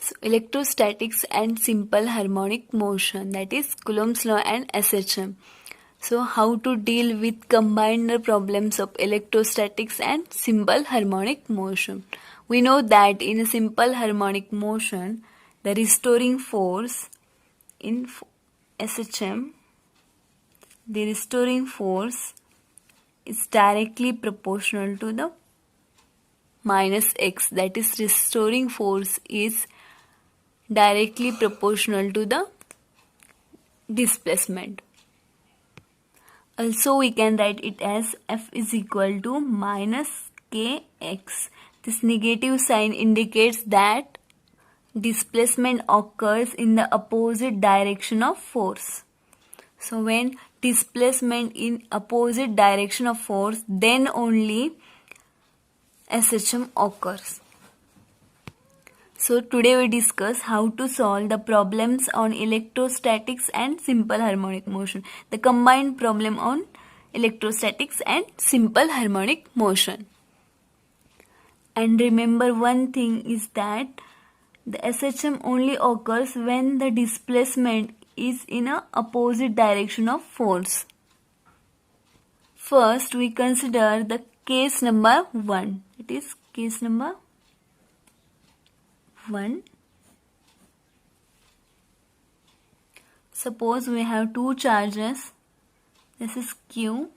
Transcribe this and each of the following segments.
So electrostatics and simple harmonic motion, that is Coulomb's law and SHM. So how to deal with combined problems of electrostatics and simple harmonic motion. We know that in a simple harmonic motion, the restoring force in SHM, the restoring force is directly proportional to the minus x, that is restoring force is directly proportional to the displacement. Also we can write it as F is equal to minus kx. This negative sign indicates that displacement occurs in the opposite direction of force. So when displacement in opposite direction of force, then only SHM occurs. So today we discuss how to solve the problems on electrostatics and simple harmonic motion. The combined problem on electrostatics and simple harmonic motion. And remember one thing is that the SHM only occurs when the displacement is in a opposite direction of force. First we consider the case number 1. It is case number 1. Suppose we have two charges. This is Q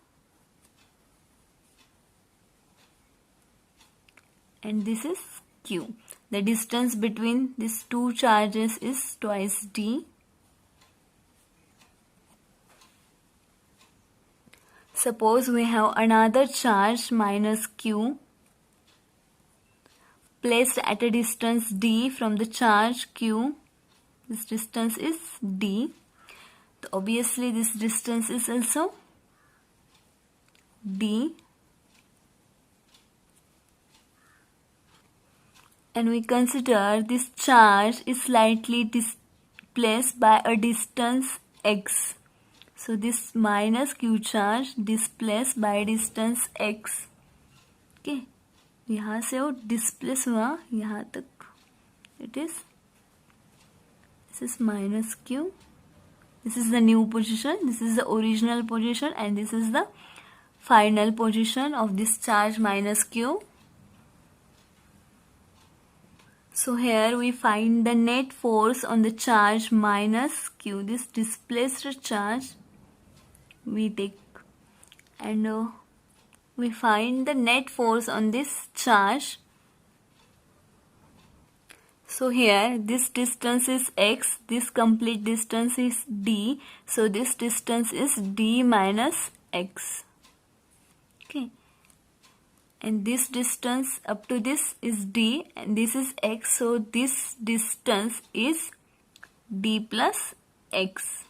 and this is Q. The distance between these two charges is twice d. Suppose we have another charge minus Q placed at a distance d from the charge Q. This distance is d. So obviously this distance is also d. And we consider this charge is slightly displaced by a distance x. So this minus Q charge displaced by distance x. Okay. यहाँ से वो displace हुआ यहाँ तक. It is, this is minus Q. This is the new position. This is the original position and this is the final position of this charge minus Q. So here we find the net force on the charge minus Q. This displaced charge we take and we find the net force on this charge. So here this distance is x, this complete distance is d, so this distance is d minus x. Okay, and this distance up to this is d and this is x, so this distance is d plus x.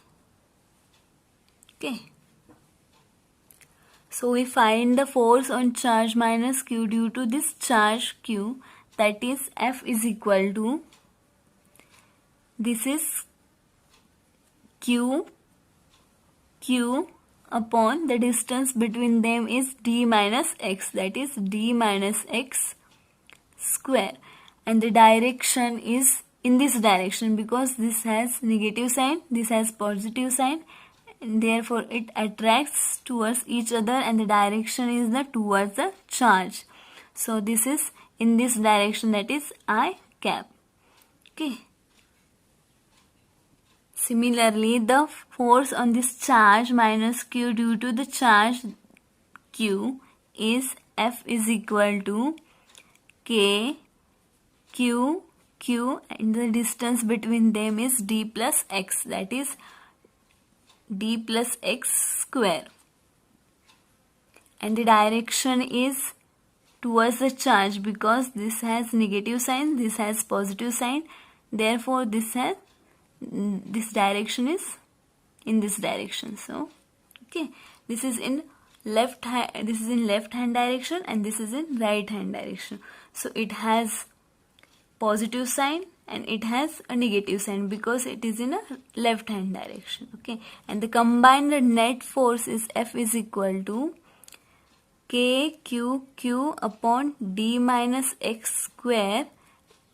Okay. So we find the force on charge minus Q due to this charge Q, that is F is equal to, this is Q upon the distance between them is d minus x, that is d minus x square, and the direction is in this direction because this has negative sign, this has positive sign, and therefore it attracts towards each other and the direction is the towards the charge. So this is in this direction, that is I cap. Okay. Similarly, the force on this charge minus Q due to the charge Q is F is equal to K Q and the distance between them is d plus x, that is d plus x square, and the direction is towards the charge because this has negative sign, this has positive sign, therefore this direction is in this direction. So okay, this is in left hand direction and this is in right hand direction. So it has positive sign and it has a negative sign because it is in a left hand direction. Okay, and the combined net force is F is equal to K Q upon d minus x square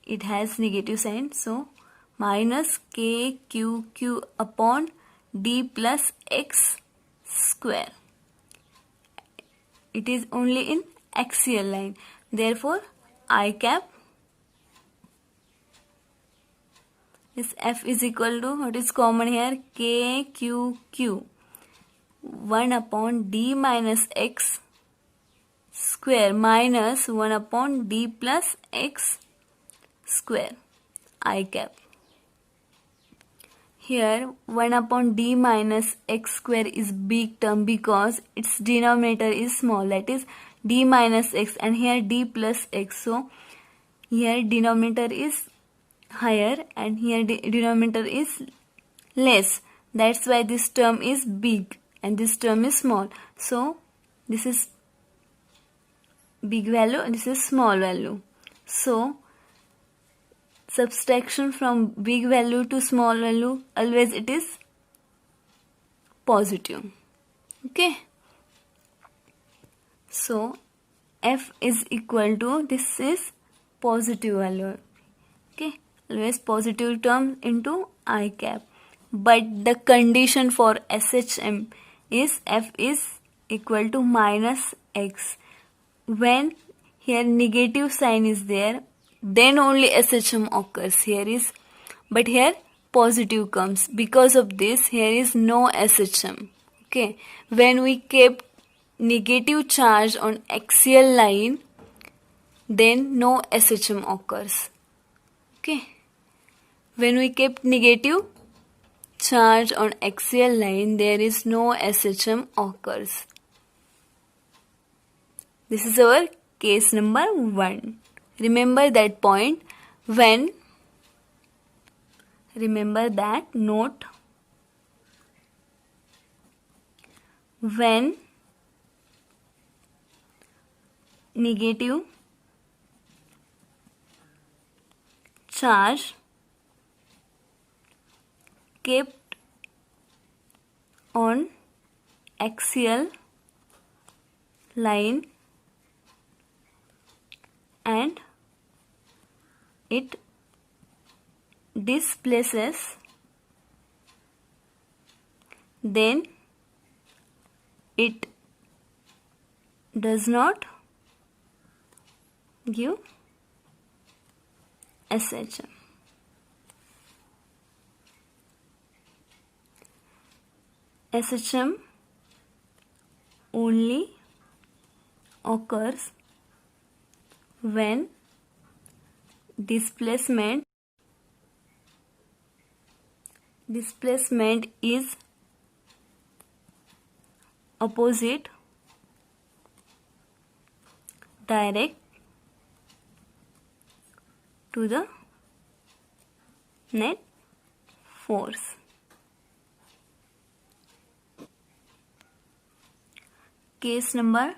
it has negative sign, so minus KQQ upon D plus X square. It is only in axial line, therefore I cap is F is equal to, what is common here, KQQ 1 upon D minus X square minus 1 upon D plus X square, I cap. Here 1 upon D minus X square is big term because its denominator is small, that is D minus X, and here D plus X. So here denominator is higher and here denominator is less. That's why this term is big and this term is small. So this is big value and this is small value. So subtraction from big value to small value, always it is positive. Okay. So F is equal to, this is positive value. Okay. Always positive term into I cap. But the condition for SHM is F is equal to minus X. When here negative sign is there, then only SHM occurs. Here is, but here positive comes. Because of this, here is no SHM. Okay. When we kept negative charge on axial line, then no SHM occurs. Okay. When we kept negative charge on axial line, there is no SHM occurs. This is our case number 1. Remember that point. When, remember that note, when negative charge kept on axial line and it displaces, then it does not give SHM. SHM only occurs when displacement is opposite direct to the net force. Case number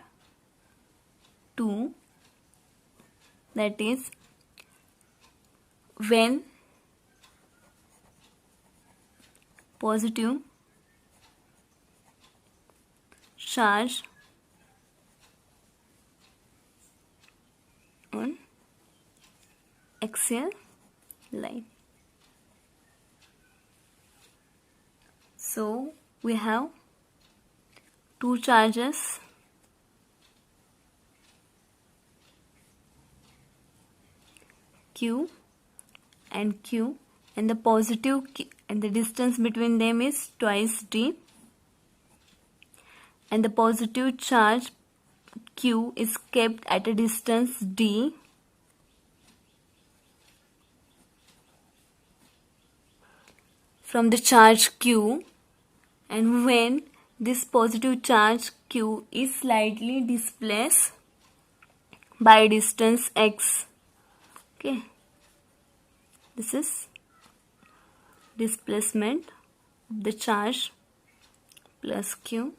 2, that is when positive charge on axial line. So we have two charges, Q and Q, and the positive and the distance between them is twice D, and the positive charge Q is kept at a distance D from the charge Q, and when this positive charge Q is slightly displaced by distance x. Okay, this is displacement of the charge plus Q.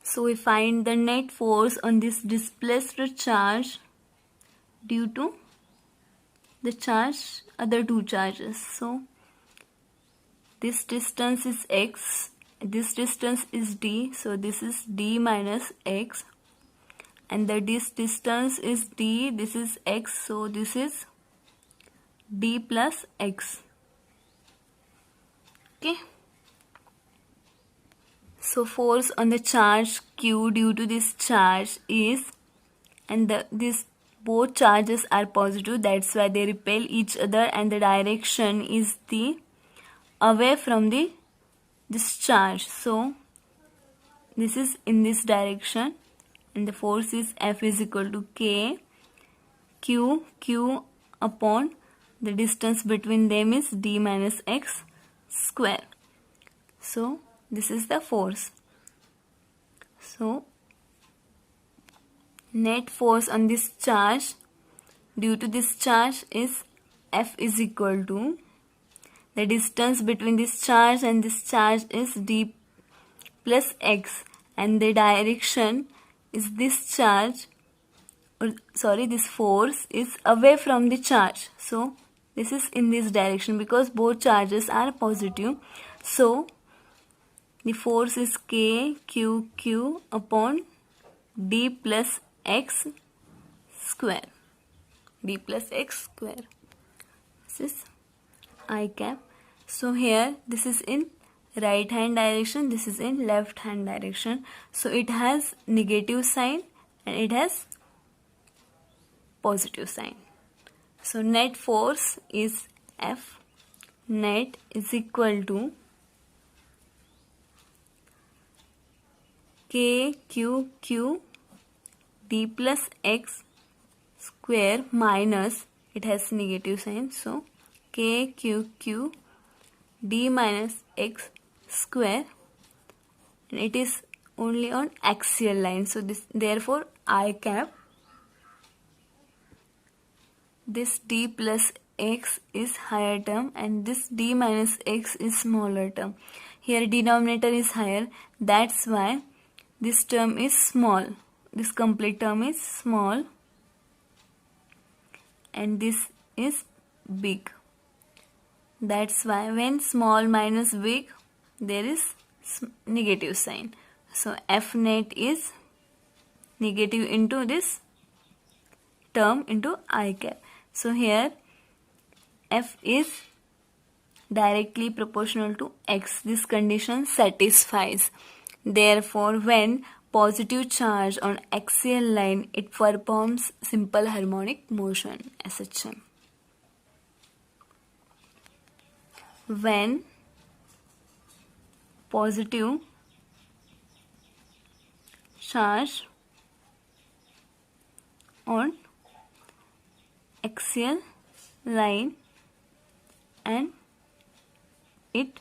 So we find the net force on this displaced charge due to the charge, other two charges. So this distance is x, this distance is d, so this is d minus x. and this distance is d, this is x, so this is d plus x. Okay. So force on the charge q due to this charge is, and this both charges are positive, that's why they repel each other, and the direction is the away from the this charge. So this is in this direction, and the force is F is equal to K Q upon the distance between them is d minus x square. So this is the force. So net force on this charge due to this charge is F is equal to the distance between this charge and this charge is d plus x, and the direction is this charge, or sorry, this force is away from the charge. So this is in this direction because both charges are positive. So the force is K Q upon d plus x square. D plus x square. This is I cap. So here this is in right hand direction, this is in left hand direction. So it has negative sign and it has positive sign. So net force is F net is equal to K Q d plus x square minus, it has negative sign, so K Q d minus x square, and it is only on axial line. So this, therefore I cap, this d plus x is higher term and this d minus x is smaller term. Here denominator is higher, that's why this term is small. This complete term is small and this is big. That's why when small minus big, there is negative sign. So F net is negative into this term into I cap. So here F is directly proportional to x. This condition satisfies. Therefore, when positive charge on axial line, it performs simple harmonic motion, SHM. When positive charge on axial line and it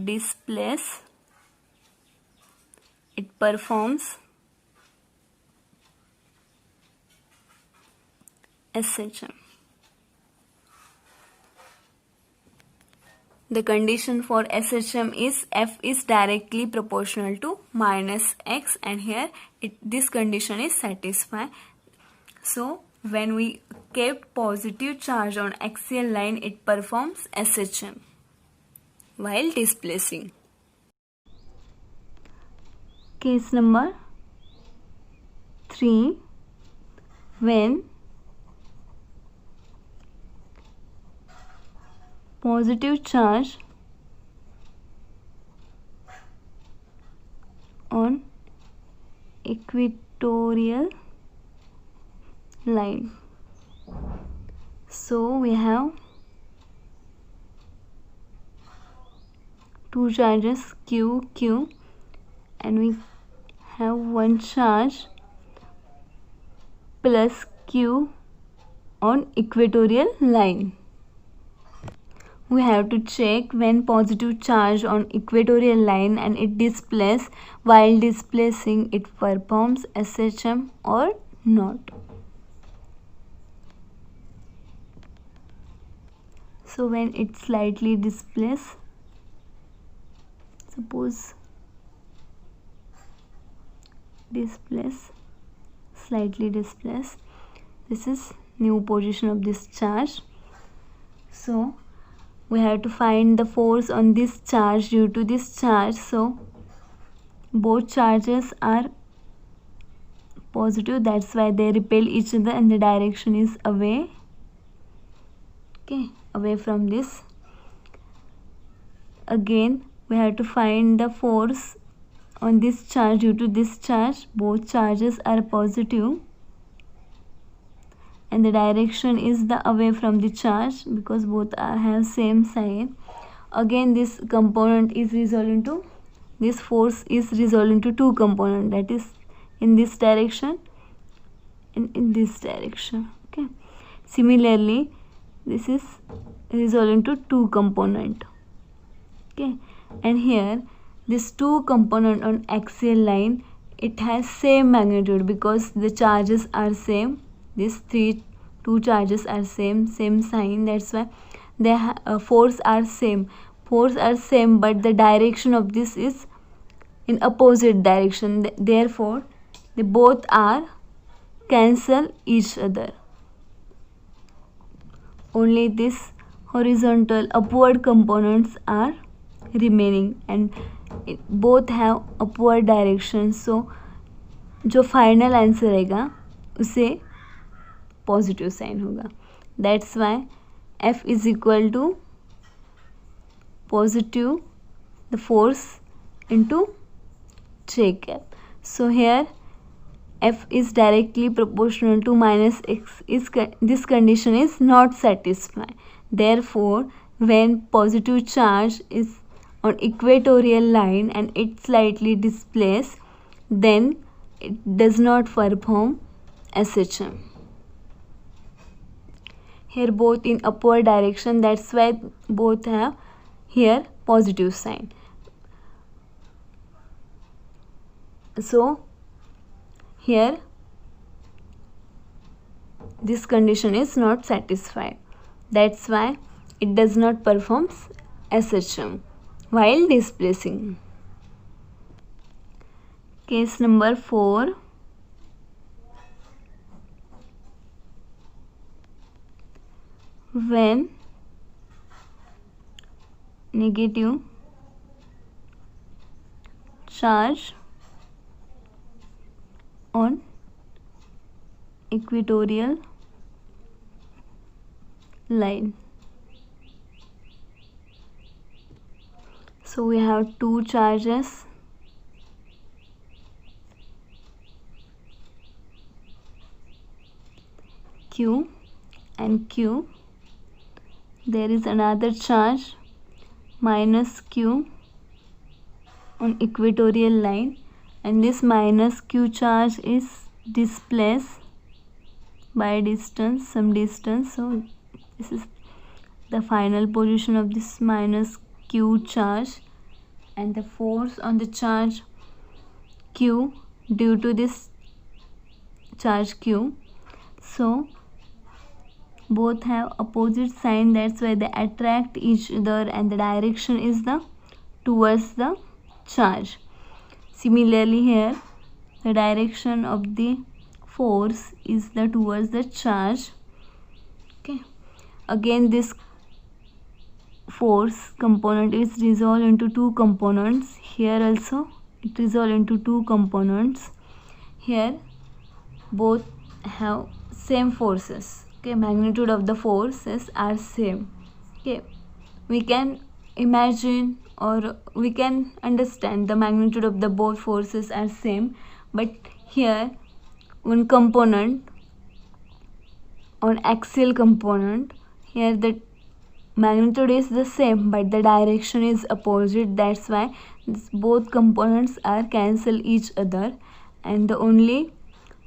displaces, it performs SHM. The condition for SHM is F is directly proportional to minus x, and here this condition is satisfied. So when we kept positive charge on axial line, it performs SHM while displacing. Case number 3. When positive charge on equatorial line. So we have two charges Q, and we have one charge plus Q on equatorial line. We have to check when positive charge on equatorial line and it displaces, while displacing it performs SHM or not. So when it slightly displaces, suppose slightly displace, this is new position of this charge. So we have to find the force on this charge due to this charge. So both charges are positive, that's why they repel each other and the direction is away. Okay, away from this. Again we have to find the force on this charge. Due to this charge, both charges are positive and the direction is the away from the charge because both have same sign. Again this component is resolved into, this force is resolved into two components, that is in this direction and in this direction. Okay, similarly this is resolved into two component. Okay, and here this two component on axial line, it has same magnitude because the charges are same. These two charges are same sign, that's why the force are same, but the direction of this is in opposite direction. Therefore they both are cancel each other. Only this horizontal upward components are remaining and both have upward direction. So जो final answer आएगा उसे positive sign होगा. That's why F is equal to positive the force into J cap. So here F is directly proportional to minus x. This condition is not satisfied. Therefore, when positive charge is on equatorial line and it slightly displaced, then it does not perform SHM. Here both in upward direction, that's why both have here positive sign. So here this condition is not satisfied. That's why it does not perform SHM while displacing. Case number 4. When negative charge on equatorial line. So we have two charges, Q and Q. There is another charge minus Q on equatorial line, and this minus Q charge is displaced by distance, some distance. So this is the final position of this minus Q charge, and the force on the charge Q due to this charge Q. So both have opposite sign, that's why they attract each other and the direction is the towards the charge. Similarly here the direction of the force is the towards the charge. Okay, again this force component is resolved into two components. Here also it resolved into two components. Here both have same forces. Okay, magnitude of the forces are same. Okay, we can imagine or we can understand the magnitude of the both forces are same, but here one component on axial component, here the magnitude is the same but the direction is opposite. That's why both components are cancel each other and the only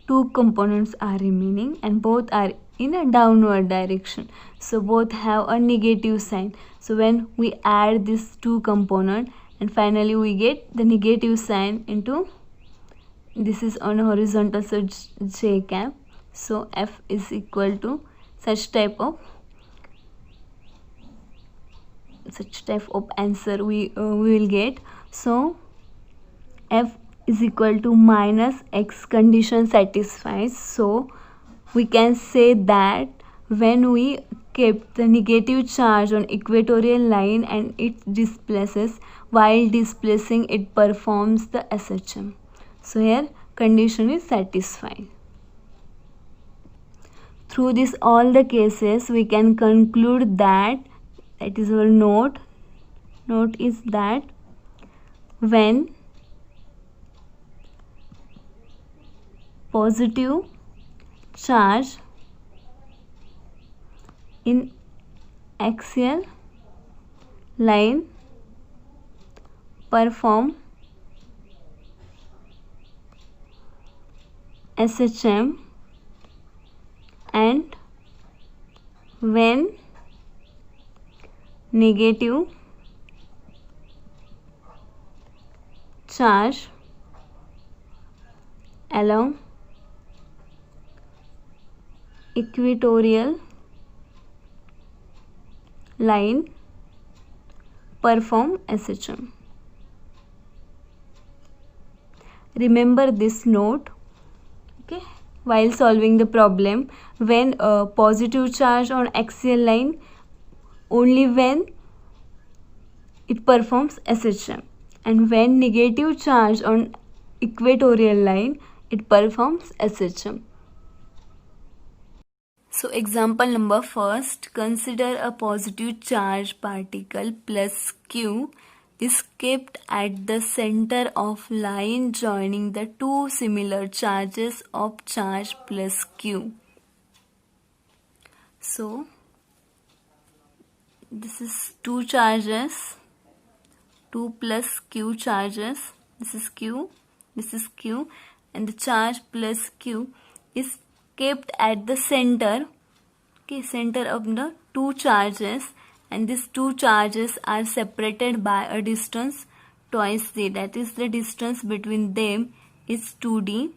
two components are remaining and both are in a downward direction. So both have a negative sign. So when we add these two components and finally we get the negative sign into, this is on horizontal, so J cap. So F is equal to such type of answer we will get. So F is equal to minus x condition satisfies. So we can say that when we kept the negative charge on equatorial line and it displaces, while displacing it performs the SHM. So here condition is satisfied. Through this all the cases we can conclude that is our note is that when positive charge in axial line perform SHM and when negative charge along equatorial line perform SHM. Remember this note, okay, while solving the problem. When a positive charge on axial line, only when it performs SHM, and when negative charge on equatorial line, it performs SHM. So example number first, consider a positive charge particle plus Q is kept at the center of line joining the two similar charges of charge plus Q. So this is two charges, 2 plus Q charges, this is Q, and the charge plus Q is kept at the center, okay, center of the two charges, and these two charges are separated by a distance twice d, that is the distance between them is 2d.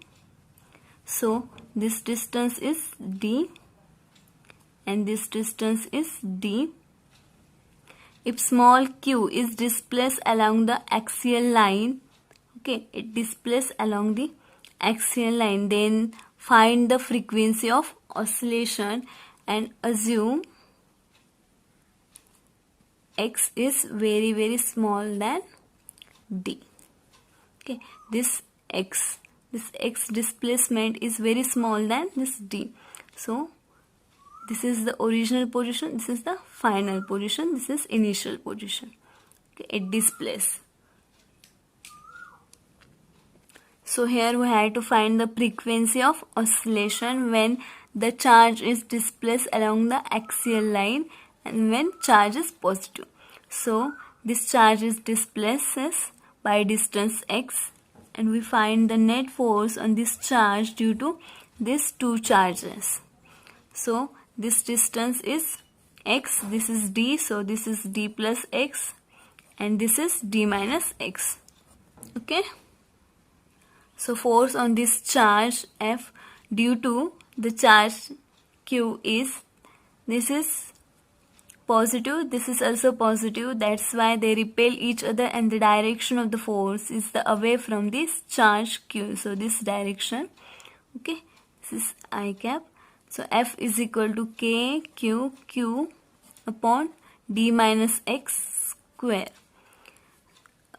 So this distance is d and this distance is d. If small q is displaced along the axial line, okay, it displaces along the axial line, then find the frequency of oscillation and assume x is very small than d. Okay, this x displacement is very small than this d. So this is the original position, this is the final position, this is initial position. Okay, it displaces. So here we have to find the frequency of oscillation when the charge is displaced along the axial line and when charge is positive. So this charge is displaced by distance x, and we find the net force on this charge due to these two charges. So this distance is x, this is d, so this is d plus x and this is d minus x. Okay. So force on this charge F due to the charge Q is, this is positive, this is also positive, that's why they repel each other, and the direction of the force is the away from this charge Q. So this direction, okay, this is I cap. So F is equal to K Q Q upon D minus X square.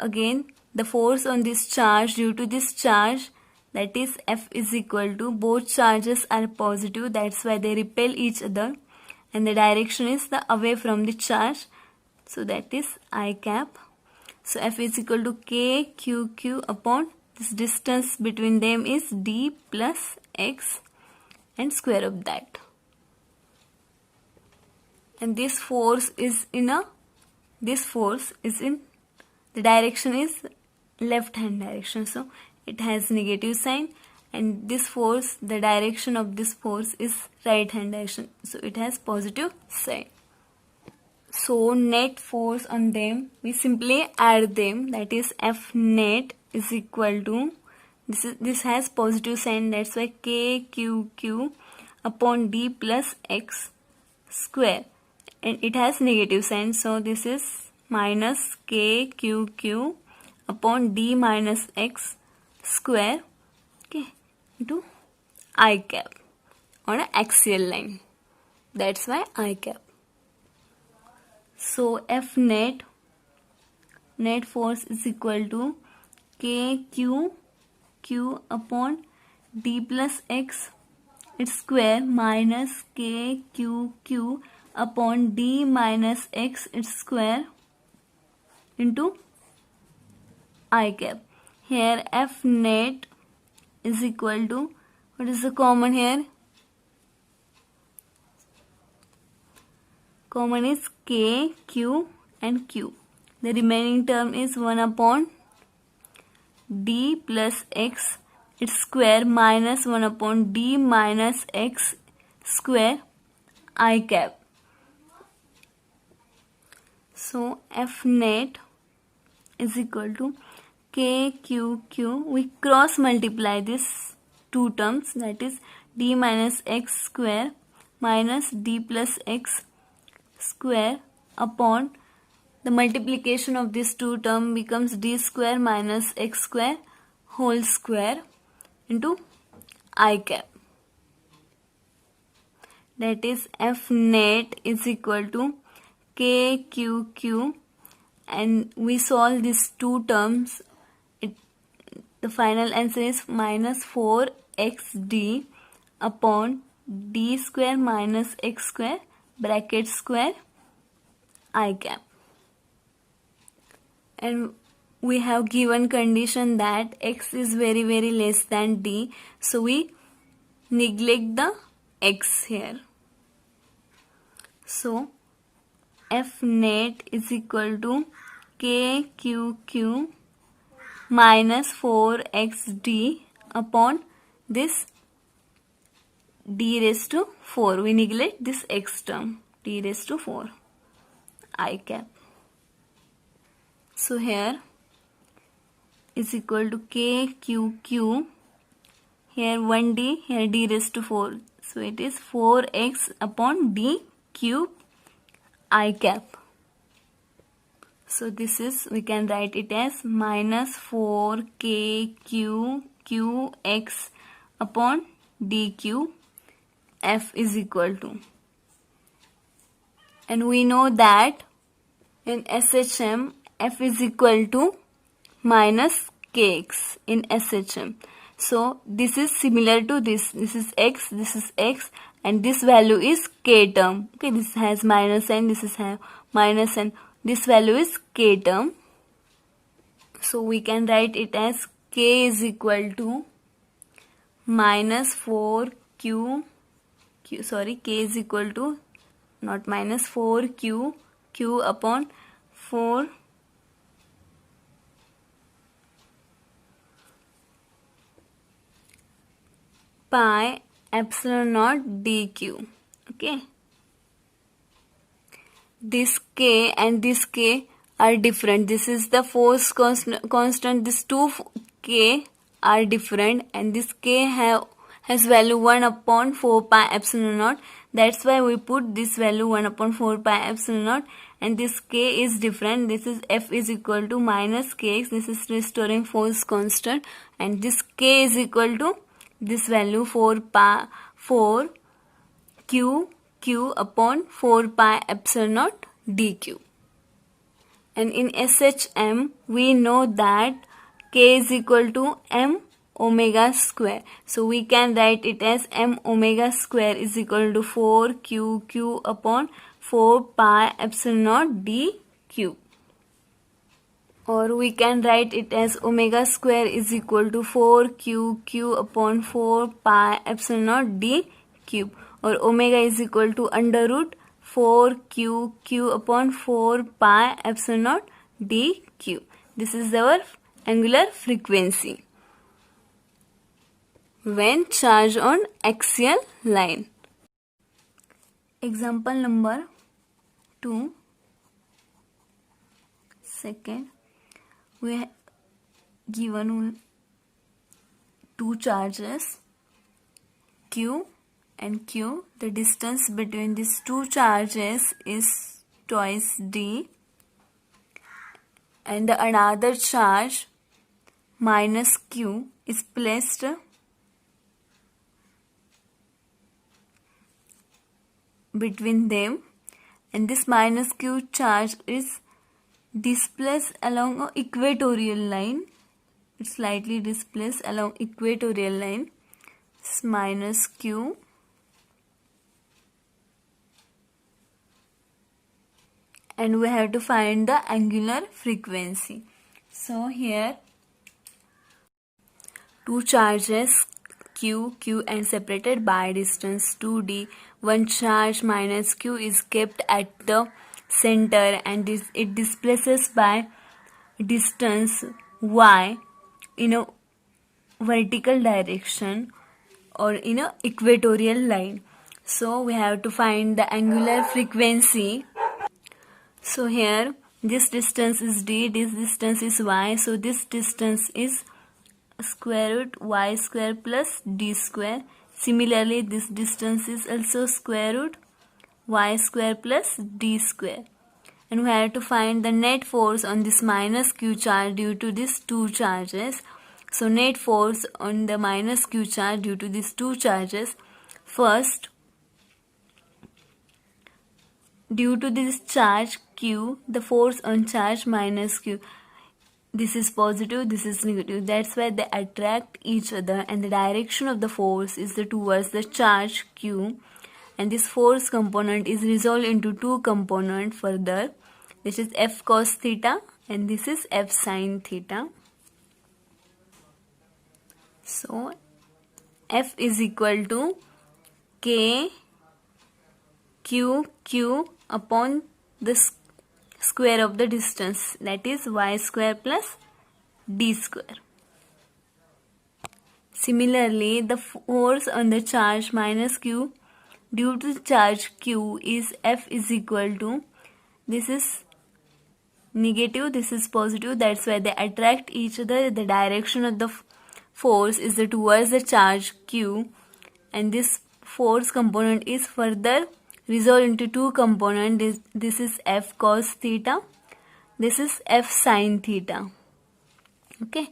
Again, the force on this charge due to this charge, that is F is equal to, both charges are positive, that's why they repel each other, and the direction is the away from the charge, so that is I cap. So F is equal to K Q Q upon this distance between them is D plus X and square of that, and this force is in the direction is left hand direction, so it has negative sign, and this force, the direction of this force is right hand direction, so it has positive sign. So net force on them, we simply add them, that is F net is equal to, this has positive sign, that's why K Q Q upon D plus X square, and it has negative sign, so this is minus K Q Q upon D minus X square, okay, into I cap on an axial line, that's why I cap. So F net force is equal to K Q q upon d plus x its square minus k q upon d minus x its square into I cap. Here f net is equal to, what is the common here? Common is k, q and q. The remaining term is 1 upon d plus x its square minus 1 upon d minus x square I cap. So f net is equal to k q q. We cross multiply this two terms, that is d minus x square minus d plus x square upon the multiplication of this two term becomes d square minus x square whole square into I cap. That is f net is equal to k q q, and we solve these two terms. The final answer is minus 4xd upon d square minus x square bracket square I cap. And we have given condition that x is very less than d, so we neglect the x here. So f net is equal to k q q minus 4xd upon this d raised to 4. We neglect this x term, d raised to 4 I cap. So here is equal to k q q, here 1d, here d raised to 4. So it is 4x upon d cube I cap. So this is, we can write it as minus 4kqx upon dq f is equal to. And we know that in SHM f is equal to minus kx in SHM. So this is similar to this. This is x, and this value is k term. Okay, this has minus n, this is minus n. This value is k term. So we can write it as k is equal to minus 4q, k is equal to, not minus, 4q upon 4 pi epsilon naught dq. Okay. This k and this k are different. This is the force constant. These two k are different, and this k has value 1 upon 4 pi epsilon naught. That's why we put this value 1 upon 4 pi epsilon naught, and this k is different. This is f is equal to minus kx. This is restoring force constant, and this k is equal to this value 4 q upon 4 pi epsilon naught dq. And in SHM we know that k is equal to m omega square. So we can write it as m omega square is equal to 4q upon 4 pi epsilon naught dq. Or we can write it as omega square is equal to 4q upon 4 pi epsilon naught d cube. Or omega is equal to under root 4q upon 4 pi epsilon naught d cube. This is our angular frequency when charged on axial line. Example number 2. Second, we have given two charges q and q. The distance between these two charges is twice d, and the another charge minus q is placed between them, and this minus q charge is displaced along an equatorial line. It's slightly displaced along equatorial line. It's minus q and we have to find the angular frequency. So here two charges q and separated by distance 2d. One charge minus q is kept at the center and it displaces by distance y in a vertical direction or in a equatorial line. So we have to find the angular frequency. So here this distance is d, this distance is y, so this distance is square root y square plus d square. Similarly, this distance is also square root y square plus d square. And we have to find the net force on this minus q charge due to these two charges. So net force on the minus q charge due to these two charges. First, due to this charge q, the force on charge minus q. This is positive, this is negative. That's why they attract each other and the direction of the force is towards the charge q. And this force component is resolved into two components further. This is F cos theta and this is F sin theta. So F is equal to K Q upon the square of the distance, that is y square plus d square. Similarly, the force on the charge minus q due to charge q is F is equal to, this is negative, this is positive, that's why they attract each other. The direction of the force is towards the charge q and this force component is further resolved into two components. This is F cos theta, this is F sin theta. Okay,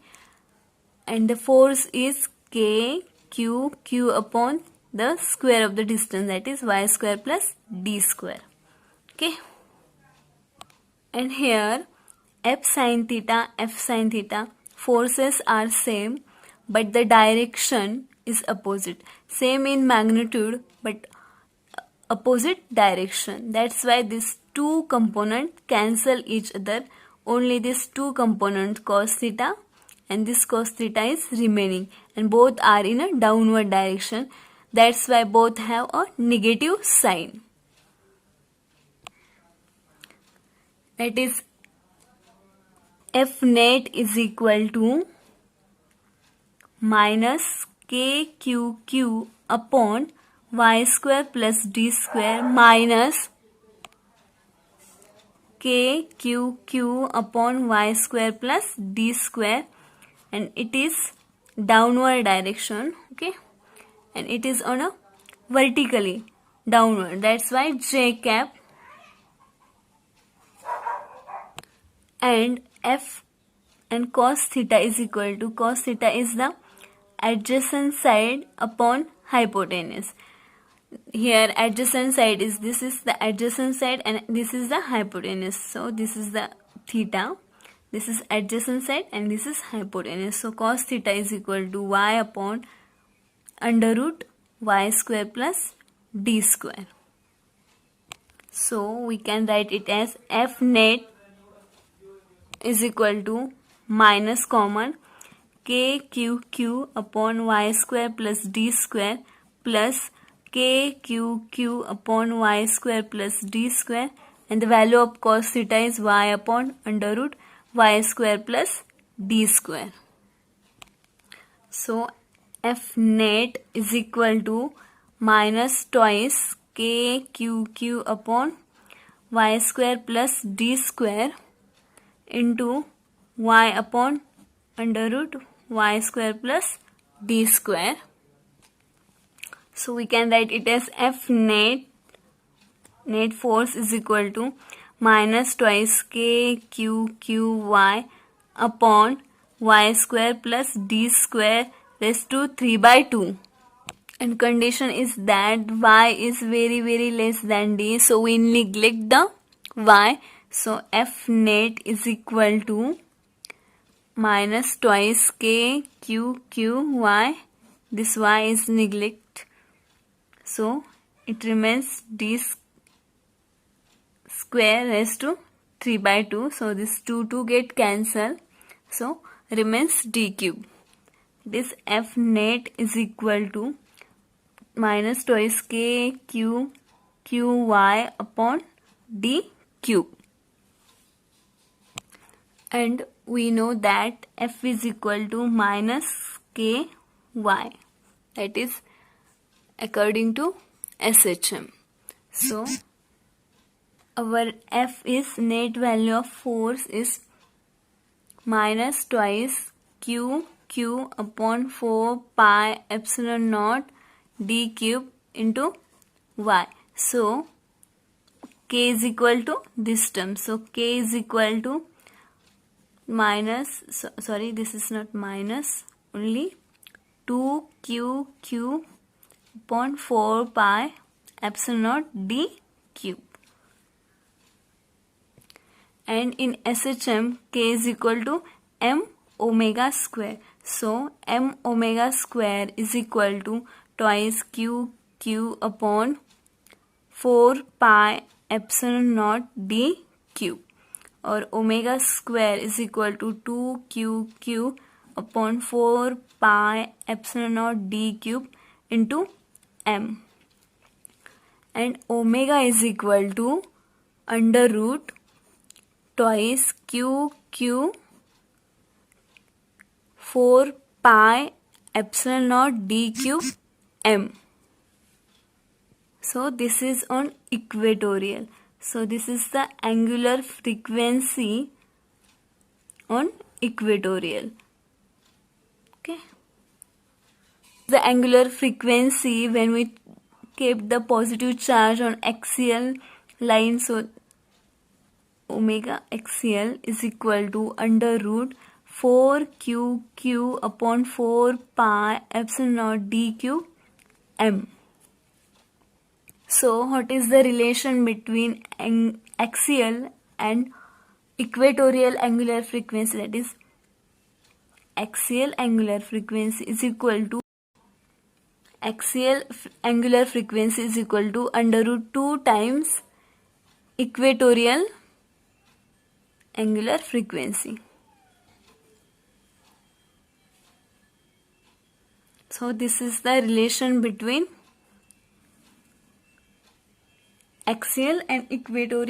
and the force is K Q upon the square of the distance, that is y square plus d square. Okay, and here F sin theta forces are same but the direction is opposite. Same in magnitude but opposite direction. That's why these two components cancel each other. Only these two components cos theta and this cos theta is remaining and both are in a downward direction. That's why both have a negative sign. That is F net is equal to minus KQQ upon y square plus d square minus KQQ upon y square plus d square, and it is downward direction. Okay, and it is on a vertically downward, that's why J cap. And F and cos theta is equal to, cos theta is the adjacent side upon hypotenuse. Here adjacent side is, this is the adjacent side and this is the hypotenuse. So this is the theta, this is adjacent side and this is hypotenuse. So cos theta is equal to y upon under root y square plus d square. So we can write it as F net is equal to minus common KQQ upon y square plus d square plus KQQ upon y square plus d square, and the value of cos theta is y upon under root y square plus d square. So F net is equal to minus twice KQQ upon y square plus d square into y upon under root y square plus d square. So we can write it as F net force is equal to minus twice KQQY upon y square plus d square raised to 3/2. And condition is that y is very less than d, so we neglect the y. So F net is equal to minus twice k q q y. This y is neglect, so it remains d square raised to 3 by 2. So this 2 get cancelled. So remains d cube. This f net is equal to minus twice k q q y upon d cube. And we know that f is equal to minus k y. That is according to SHM. So our f is net value of force is minus twice q q upon 4 pi epsilon naught d cube into y. So k is equal to this term. So k is equal to minus, sorry, this is not minus, only 2q upon 4 pi epsilon naught d cube. And in SHM, k is equal to m omega square. So m omega square is equal to twice q upon 4 pi epsilon naught d cube, or omega square is equal to 2q upon 4 pi epsilon naught d cube into m. And omega is equal to under root twice q 4 pi epsilon naught d cube m. So this is on equatorial. So this is the angular frequency on equatorial. Okay. The angular frequency when we kept the positive charge on axial line. So omega axial is equal to under root 4q upon 4 pi epsilon naught d cube m. So what is the relation between axial and equatorial angular frequency? That is, axial angular frequency is equal to under root 2 times equatorial angular frequency. So this is the relation between axial and equatorial